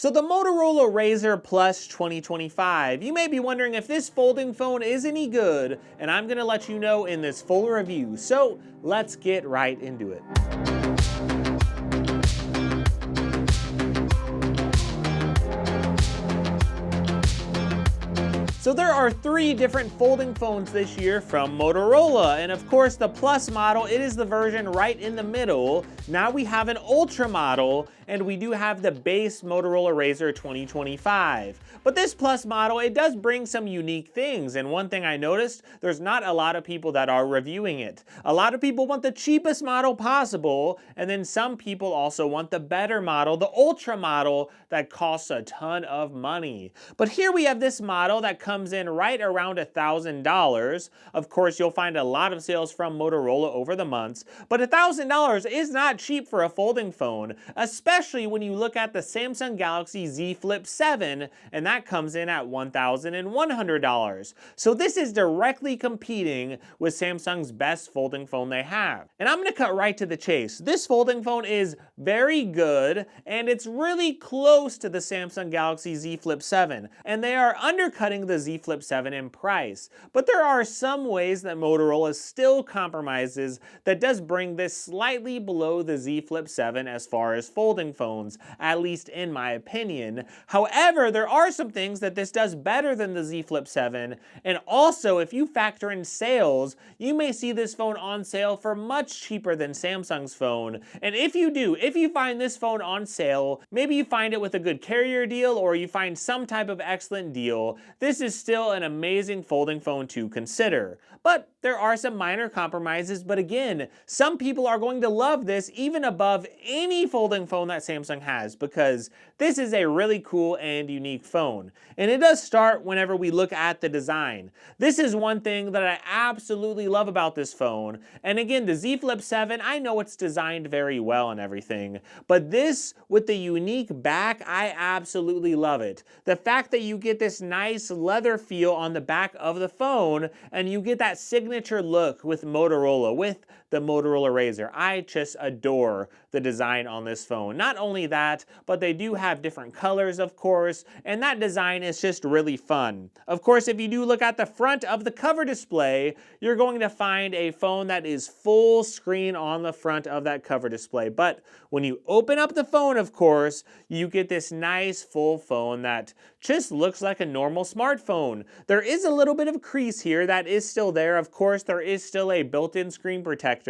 So the Motorola Razr Plus 2025, you may be wondering if this folding phone is any good, and I'm gonna let you know in this full review. So let's get right into it. So there are 3 different folding phones this year from Motorola, and of course the Plus model, it is the version right in the middle. Now we have an Ultra model, and we do have the base Motorola Razr 2025. But this Plus model, it does bring some unique things, and one thing I noticed, there's not a lot of people that are reviewing it. A lot of people want the cheapest model possible, and then some people also want the better model, the Ultra model, that costs a ton of money. But here we have this model that comes in right around $1,000. Of course, you'll find a lot of sales from Motorola over the months, but $1,000 is not cheap for a folding phone, especially when you look at the Samsung Galaxy Z Flip 7, and that comes in at $1,100. So this is directly competing with Samsung's best folding phone they have. And I'm gonna cut right to the chase. This folding phone is very good, and it's really close to the Samsung Galaxy Z Flip 7, and they are undercutting the Z Flip 7 in price. But there are some ways that Motorola still compromises that does bring this slightly below the Z Flip 7 as far as folding phones, at least in my opinion. However, there are some things that this does better than the Z Flip 7, and also if you factor in sales, you may see this phone on sale for much cheaper than Samsung's phone. And if you do, if you find this phone on sale, maybe you find it with a good carrier deal or you find some type of excellent deal, this is still an amazing folding phone to consider. But there are some minor compromises, but again, some people are going to love this even above any folding phone that Samsung has, because this is a really cool and unique phone. And it does start whenever we look at the design. This is one thing that I absolutely love about this phone. And again, the Z Flip 7, I know it's designed very well and everything, but this with the unique back, I absolutely love it. The fact that you get this nice leather feel on the back of the phone, and you get that signature look with Motorola, with the Motorola Razr. I just adore the design on this phone. Not only that, but they do have different colors, of course, and that design is just really fun. Of course, if you do look at the front of the cover display, you're going to find a phone that is full screen on the front of that cover display. But when you open up the phone, of course, you get this nice full phone that just looks like a normal smartphone. There is a little bit of crease here that is still there. Of course, there is still a built-in screen protector,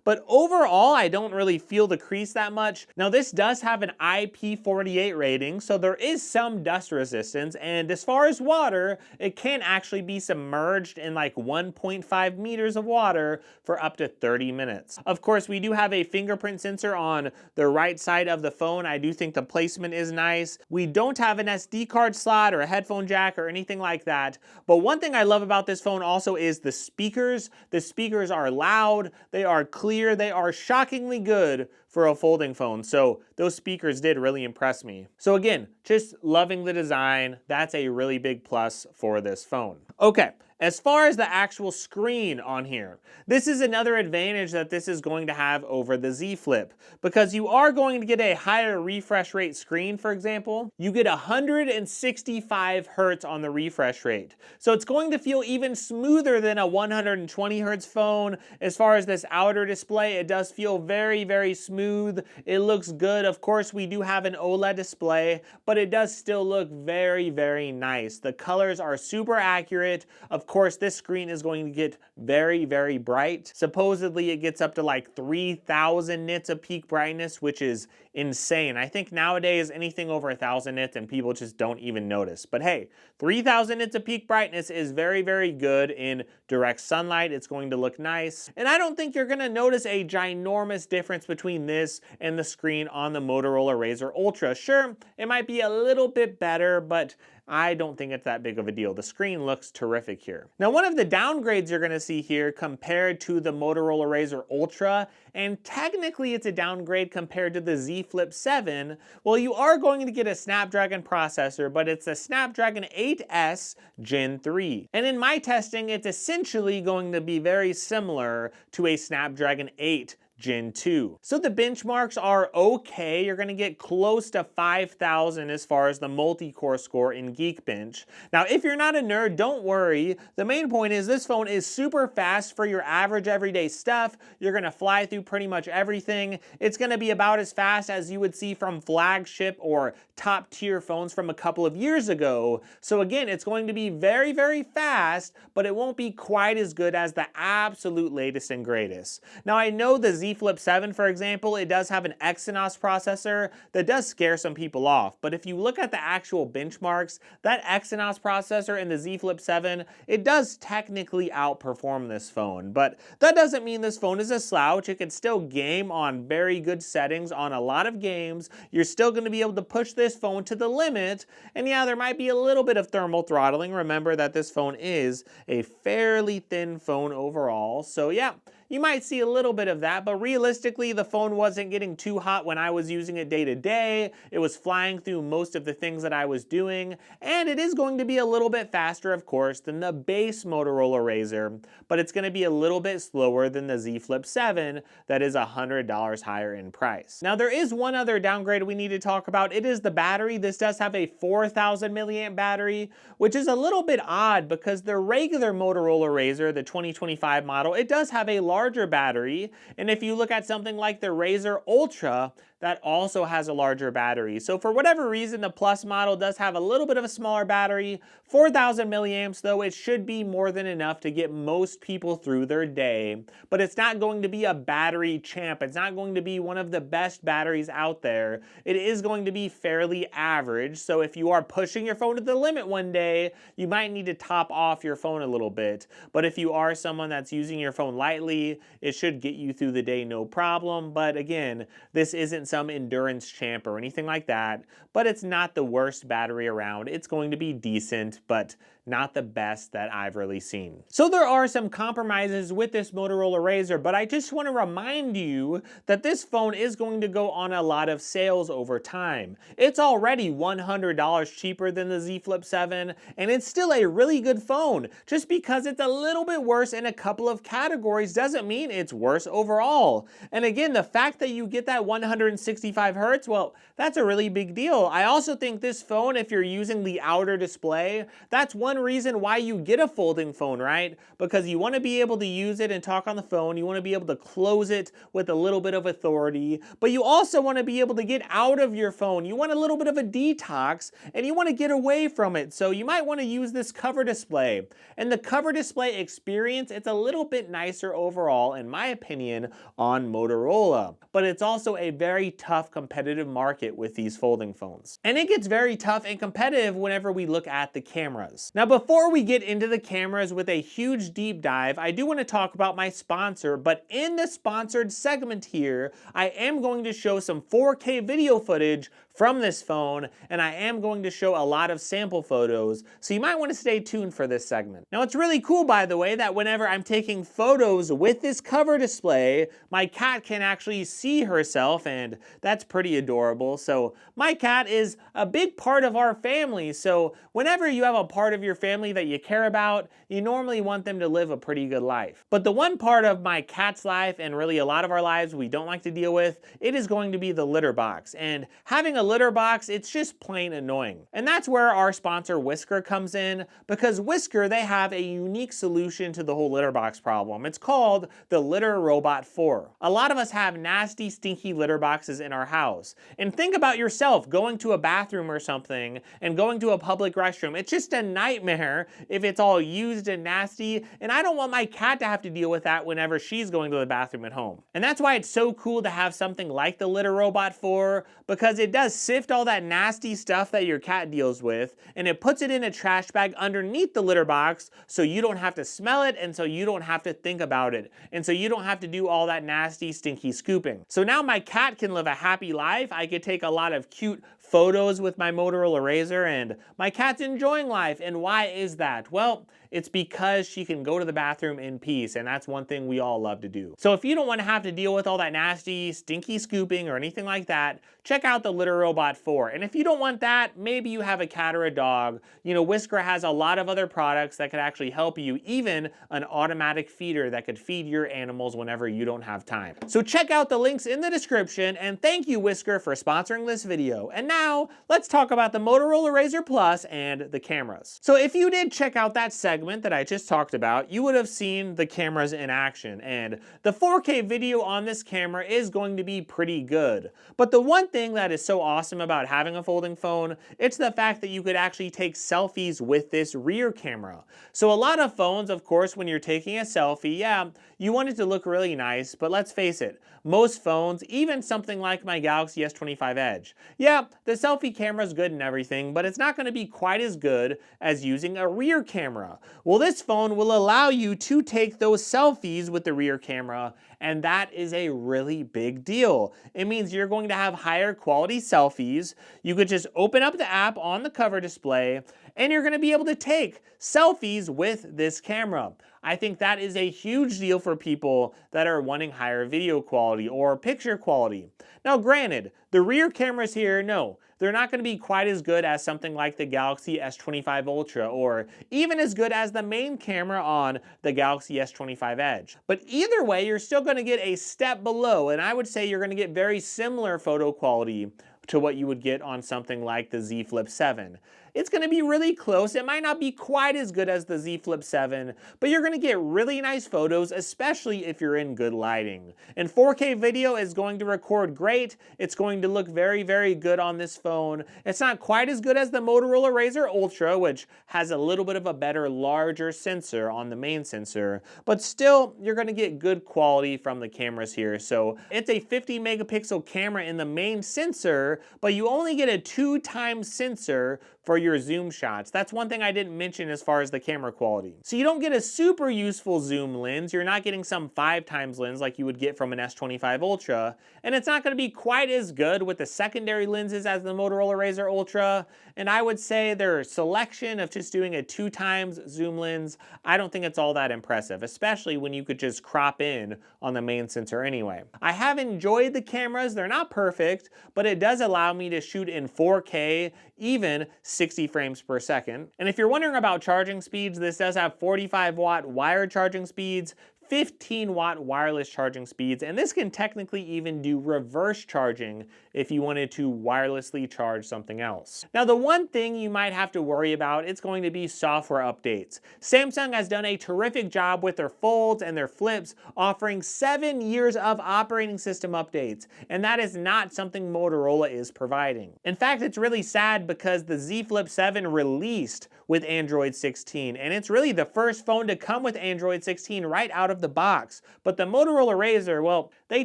but overall, I don't really feel the crease that much. Now, this does have an IP48 rating, so there is some dust resistance, and as far as water, it can actually be submerged in like 1.5 meters of water for up to 30 minutes. Of course, we do have a fingerprint sensor on the right side of the phone. I do think the placement is nice. We don't have an SD card slot or a headphone jack or anything like that, but one thing I love about this phone also is the speakers. The speakers are loud, they are clear, they are shockingly good for a folding phone, so those speakers did really impress me. So again, just loving the design. That's a really big plus for this phone. Okay, as far as the actual screen on here, this is another advantage that this is going to have over the Z Flip, because you are going to get a higher refresh rate screen. For example, you get 165 hertz on the refresh rate. So it's going to feel even smoother than a 120 hertz phone. As far as this outer display, it does feel very, very smooth. It looks good. Of course, we do have an OLED display, but it does still look very, very nice. The colors are super accurate. Of course, this screen is going to get very, very bright. Supposedly, it gets up to like 3,000 nits of peak brightness, which is insane. I think nowadays anything over 1,000 nits and people just don't even notice. But hey, 3,000 nits of peak brightness is very, very good in direct sunlight. It's going to look nice. And I don't think you're going to notice a ginormous difference between this and the screen on the Motorola Razr Ultra. Sure, it might be a little bit better, but I don't think it's that big of a deal. The screen looks terrific here. Now, one of the downgrades you're gonna see here compared to the Motorola Razr Ultra, and technically it's a downgrade compared to the Z Flip 7, well, you are going to get a Snapdragon processor, but it's a Snapdragon 8S Gen 3. And in my testing, it's essentially going to be very similar to a Snapdragon 8 Gen 2. So the benchmarks are okay. You're going to get close to 5,000 as far as the multi-core score in Geekbench. Now, if you're not a nerd, don't worry. The main point is this phone is super fast for your average everyday stuff. You're going to fly through pretty much everything. It's going to be about as fast as you would see from flagship or top tier phones from a couple of years ago. So again, it's going to be very, very fast, but it won't be quite as good as the absolute latest and greatest. Now, I know the Z Flip 7, for example, it does have an Exynos processor that does scare some people off. But if you look at the actual benchmarks, that Exynos processor in the Z Flip 7, it does technically outperform this phone. But that doesn't mean this phone is a slouch. It can still game on very good settings on a lot of games. You're still going to be able to push this phone to the limit. And yeah, there might be a little bit of thermal throttling. Remember that this phone is a fairly thin phone overall. So yeah, you might see a little bit of that, but realistically, the phone wasn't getting too hot when I was using it day to day. It was flying through most of the things that I was doing, and it is going to be a little bit faster, of course, than the base Motorola Razr, but it's going to be a little bit slower than the Z Flip 7 that is $100 higher in price. Now, there is one other downgrade we need to talk about. It is the battery. This does have a 4,000 milliamp battery, which is a little bit odd because the regular Motorola Razr, the 2025 model, it does have a larger battery, and if you look at something like the Razr Ultra, that also has a larger battery. So for whatever reason, the Plus model does have a little bit of a smaller battery. 4,000 milliamps though, it should be more than enough to get most people through their day, but it's not going to be a battery champ. It's not going to be one of the best batteries out there. It is going to be fairly average, so if you are pushing your phone to the limit one day, you might need to top off your phone a little bit. But if you are someone that's using your phone lightly, it should get you through the day no problem. But again, this isn't some endurance champ or anything like that, but it's not the worst battery around. It's going to be decent, but not the best that I've really seen. So there are some compromises with this Motorola Razr, but I just want to remind you that this phone is going to go on a lot of sales over time. It's already $100 cheaper than the Z Flip 7, and it's still a really good phone. Just because it's a little bit worse in a couple of categories doesn't mean it's worse overall. And again, the fact that you get that 165 Hertz, well, that's a really big deal. I also think this phone, if you're using the outer display, that's one reason why you get a folding phone, right? Because you want to be able to use it and talk on the phone. You want to be able to close it with a little bit of authority, but you also want to be able to get out of your phone. You want a little bit of a detox, and you want to get away from it. So you might want to use this cover display. And the cover display experience, it's a little bit nicer overall, in my opinion, on Motorola. But it's also a very tough competitive market with these folding phones. And it gets very tough and competitive whenever we look at the cameras. Now, before we get into the cameras with a huge deep dive, I do want to talk about my sponsor, but in the sponsored segment here, I am going to show some 4K video footage from this phone, and I am going to show a lot of sample photos, so you might want to stay tuned for this segment. Now, it's really cool, by the way, that whenever I'm taking photos with this cover display, my cat can actually see herself, and that's pretty adorable. So my cat is a big part of our family, so whenever you have a part of your family that you care about, you normally want them to live a pretty good life. But the one part of my cat's life, and really a lot of our lives we don't like to deal with, it is going to be the litter box. And having a litter box, it's just plain annoying. And that's where our sponsor Whisker comes in, because Whisker, they have a unique solution to the whole litter box problem. It's called the Litter Robot 4. A lot of us have nasty, stinky litter boxes in our house. And think about yourself going to a bathroom or something and going to a public restroom. It's just a nightmare if it's all used and nasty, and I don't want my cat to have to deal with that whenever she's going to the bathroom at home. And that's why it's so cool to have something like the Litter Robot 4, because it does sift all that nasty stuff that your cat deals with, and it puts it in a trash bag underneath the litter box so you don't have to smell it, and so you don't have to think about it, and so you don't have to do all that nasty, stinky scooping. So now my cat can live a happy life. I could take a lot of cute photos with my Motorola Razr, and my cat's enjoying life. And why is that? Well, it's because she can go to the bathroom in peace, and that's one thing we all love to do. So if you don't want to have to deal with all that nasty, stinky scooping or anything like that, check out the Litter Robot 4. And if you don't want that, maybe you have a cat or a dog. You know, Whisker has a lot of other products that could actually help you, even an automatic feeder that could feed your animals whenever you don't have time. So check out the links in the description, and thank you, Whisker, for sponsoring this video. And now, let's talk about the Motorola Razr Plus and the cameras. So if you did check out that segment that I just talked about, you would have seen the cameras in action, and the 4K video on this camera is going to be pretty good. But the one thing that is so awesome about having a folding phone, it's the fact that you could actually take selfies with this rear camera. So a lot of phones, of course, when you're taking a selfie, yeah, you want it to look really nice, but let's face it, most phones, even something like my Galaxy S25 Edge, yeah, the selfie camera is good and everything, but it's not going to be quite as good as using a rear camera. Well, this phone will allow you to take those selfies with the rear camera, and that is a really big deal. It means you're going to have higher quality selfies. You could just open up the app on the cover display, and you're going to be able to take selfies with this camera. I think that is a huge deal for people that are wanting higher video quality or picture quality. Now granted, the rear cameras here, no, they're not going to be quite as good as something like the Galaxy S25 Ultra or even as good as the main camera on the Galaxy S25 Edge. But either way, you're still going to get a step below, and I would say you're going to get very similar photo quality to what you would get on something like the Z Flip 7. It's going to be really close. It might not be quite as good as the Z Flip 7, but you're going to get really nice photos, especially if you're in good lighting. And 4K video is going to record great. It's going to look very, very good on this phone. It's not quite as good as the Motorola Razr Ultra, which has a little bit of a better, larger sensor on the main sensor, but still, you're going to get good quality from the cameras here. So it's a 50 megapixel camera in the main sensor, but you only get a 2x sensor for your zoom shots. That's one thing I didn't mention as far as the camera quality. So you don't get a super useful zoom lens. You're not getting some 5x lens like you would get from an S25 Ultra. And it's not going to be quite as good with the secondary lenses as the Motorola Razr Ultra. And I would say their selection of just doing a 2x zoom lens, I don't think it's all that impressive, especially when you could just crop in on the main sensor anyway. I have enjoyed the cameras. They're not perfect, but it does allow me to shoot in 4K, even 60 frames per second. And if you're wondering about charging speeds, this does have 45-watt wired charging speeds, 15-watt wireless charging speeds, and this can technically even do reverse charging if you wanted to wirelessly charge something else. Now, the one thing you might have to worry about, it's going to be software updates. Samsung has done a terrific job with their folds and their flips, offering 7 years of operating system updates, and that is not something Motorola is providing. In fact, it's really sad because the Z Flip 7 released with Android 16, and it's really the first phone to come with Android 16 right out of the box. But the Motorola Razr, well, they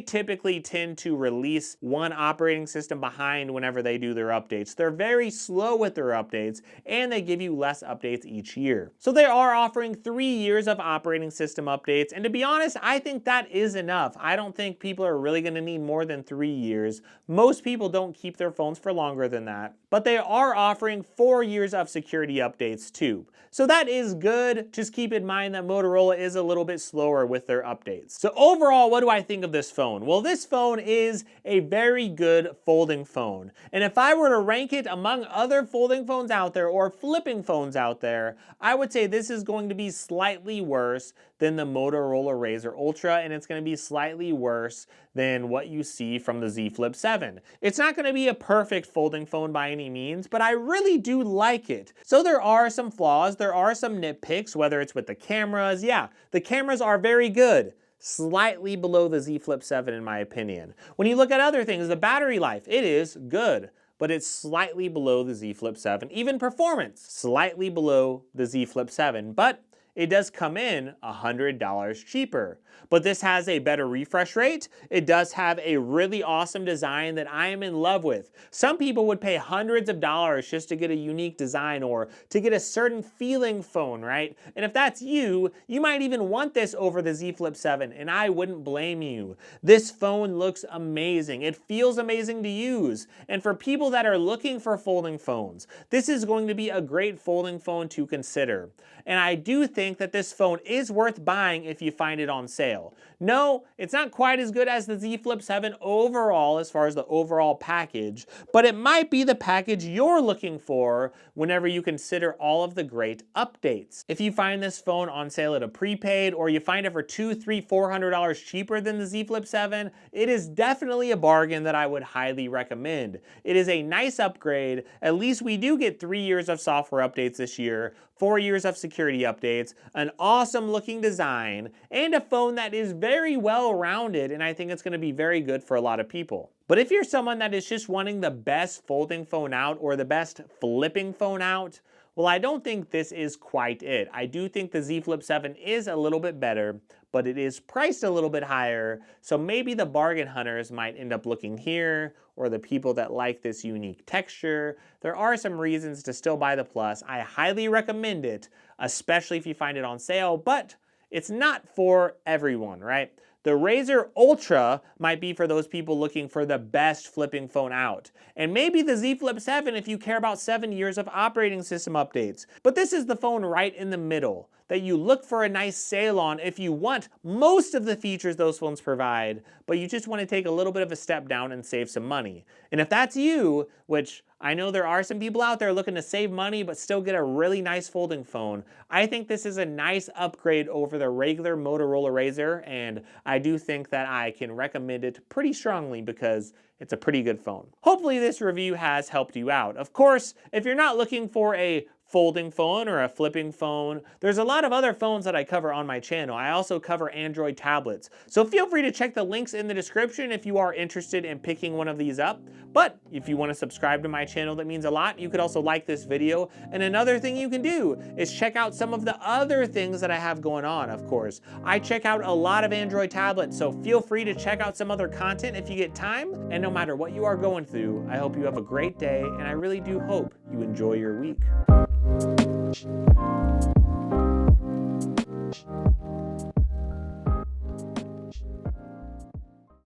typically tend to release one operating system behind whenever they do their updates. They're very slow with their updates, and they give you less updates each year. So they are offering 3 years of operating system updates, and to be honest, I think that is enough. I don't think people are really going to need more than 3 years. Most people don't keep their phones for longer than that. But they are offering 4 years of security updates too. So that is good. Just keep in mind that Motorola is a little bit slower with their updates. So overall, what do I think of this phone? Well, this phone is a very good folding phone. And if I were to rank it among other folding phones out there or flipping phones out there, I would say this is going to be slightly worse than the Motorola Razr Ultra, and it's going to be slightly worse than what you see from the Z Flip 7. It's not going to be a perfect folding phone by any means, but I really do like it. So there are some flaws, there are some nitpicks, whether it's with the cameras. Yeah, the cameras are very good. Slightly below the Z Flip 7 in my opinion. When you look at other things, the battery life, it is good, but it's slightly below the Z Flip 7. Even performance, slightly below the Z Flip 7, but it does come in $100 cheaper. But this has a better refresh rate. It does have a really awesome design that I am in love with. Some people would pay hundreds of dollars just to get a unique design or to get a certain feeling phone, right? And if that's you, you might even want this over the Z Flip 7, and I wouldn't blame you. This phone looks amazing. It feels amazing to use. And for people that are looking for folding phones, this is going to be a great folding phone to consider. And I do think that this phone is worth buying if you find it on sale. No, it's not quite as good as the Z Flip 7 overall as far as the overall package, but it might be the package you're looking for whenever you consider all of the great updates. If you find this phone on sale at a prepaid, or you find it for $200, $300, $400 cheaper than the Z Flip 7, it is definitely a bargain that I would highly recommend. It is a nice upgrade. At least we do get 3 years of software updates this year, 4 years of security updates, an awesome looking design, and a phone that is very well rounded, and I think it's going to be very good for a lot of people. But if you're someone that is just wanting the best folding phone out or the best flipping phone out, well, I don't think this is quite it. I do think the Z Flip 7 is a little bit better, but it is priced a little bit higher, so maybe the bargain hunters might end up looking here, or the people that like this unique texture. There are some reasons to still buy the Plus. I highly recommend it, especially if you find it on sale, but it's not for everyone, right? The Razr Ultra might be for those people looking for the best flipping phone out. And maybe the Z Flip 7 if you care about 7 years of operating system updates. But this is the phone right in the middle that you look for a nice sale on if you want most of the features those phones provide, but you just want to take a little bit of a step down and save some money. And if that's you, which I know there are some people out there looking to save money but still get a really nice folding phone, I think this is a nice upgrade over the regular Motorola Razr, and I do think that I can recommend it pretty strongly because it's a pretty good phone. Hopefully this review has helped you out. Of course, if you're not looking for a folding phone or a flipping phone, there's a lot of other phones that I cover on my channel. I also cover Android tablets. So feel free to check the links in the description if you are interested in picking one of these up. But if you want to subscribe to my channel, that means a lot. You could also like this video. And another thing you can do is check out some of the other things that I have going on, of course. I check out a lot of Android tablets, so feel free to check out some other content if you get time. And no matter what you are going through, I hope you have a great day, and I really do hope you enjoy your week.